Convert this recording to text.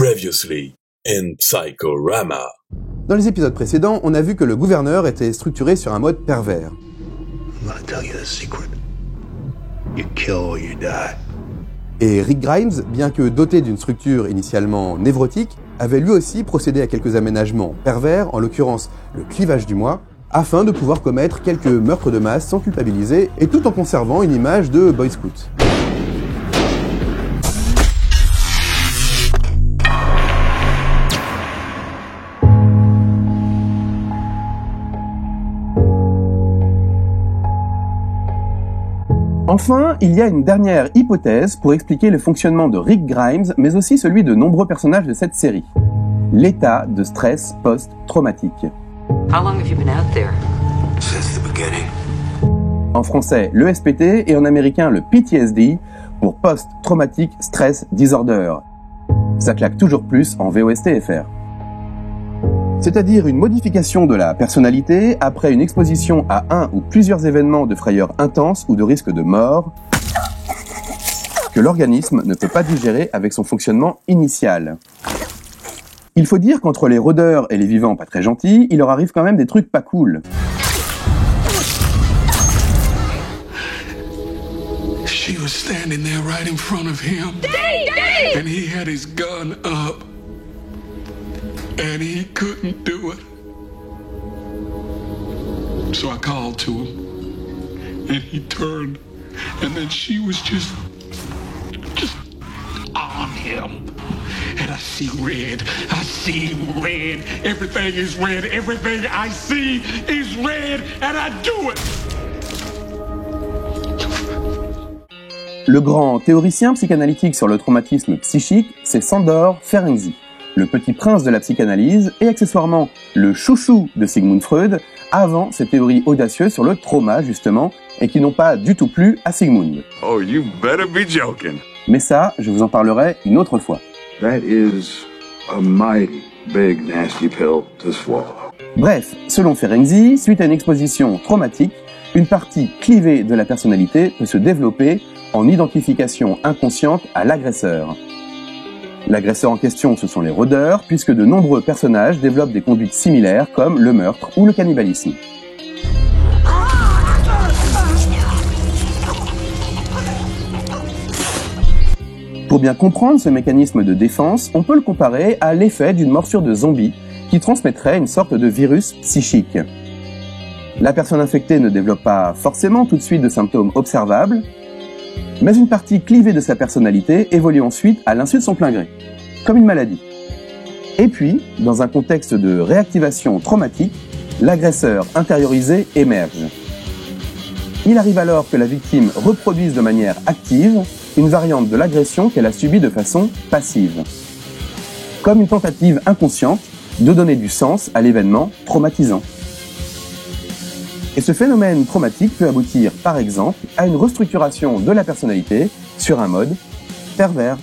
Previously in Psychorama. Dans les épisodes précédents, on a vu que le gouverneur était structuré sur un mode pervers. I'm gonna tell you the secret. You kill or you die. Et Rick Grimes, bien que doté d'une structure initialement névrotique, avait lui aussi procédé à quelques aménagements pervers, en l'occurrence le clivage du moi, afin de pouvoir commettre quelques meurtres de masse sans culpabiliser, et tout en conservant une image de Boy Scout. Enfin, il y a une dernière hypothèse pour expliquer le fonctionnement de Rick Grimes, mais aussi celui de nombreux personnages de cette série. L'état de stress post-traumatique. How long have you been out there? Since the beginning. En français, le SPT, et en américain, le PTSD, pour Post-Traumatic Stress Disorder. Ça claque toujours plus en VOST-FR. C'est-à-dire une modification de la personnalité après une exposition à un ou plusieurs événements de frayeur intense ou de risque de mort que l'organisme ne peut pas digérer avec son fonctionnement initial. Il faut dire qu'entre les rôdeurs et les vivants pas très gentils, il leur arrive quand même des trucs pas cool. She was standing there right in front of him. Daddy! And he had his gun up. And he couldn't do it. So I called to him. And he turned. And then she was just on him. And I see red. I see red. Everything is red. Everything I see is red. And I do it. Le grand théoricien psychanalytique sur le traumatisme psychique, c'est Sándor Ferenczi, le petit prince de la psychanalyse et accessoirement le chouchou de Sigmund Freud, avant ses théories audacieuses sur le trauma justement, et qui n'ont pas du tout plu à Sigmund. Oh, you better be joking. Mais ça, je vous en parlerai une autre fois. That is a mighty big nasty pill to swallow. Bref, selon Ferenczi, suite à une exposition traumatique, une partie clivée de la personnalité peut se développer en identification inconsciente à l'agresseur. L'agresseur en question, ce sont les rôdeurs, puisque de nombreux personnages développent des conduites similaires comme le meurtre ou le cannibalisme. Pour bien comprendre ce mécanisme de défense, on peut le comparer à l'effet d'une morsure de zombie qui transmettrait une sorte de virus psychique. La personne infectée ne développe pas forcément tout de suite de symptômes observables, mais une partie clivée de sa personnalité évolue ensuite à l'insu de son plein gré, comme une maladie. Et puis, dans un contexte de réactivation traumatique, l'agresseur intériorisé émerge. Il arrive alors que la victime reproduise de manière active une variante de l'agression qu'elle a subie de façon passive, comme une tentative inconsciente de donner du sens à l'événement traumatisant. Et ce phénomène traumatique peut aboutir, par exemple, à une restructuration de la personnalité sur un mode pervers.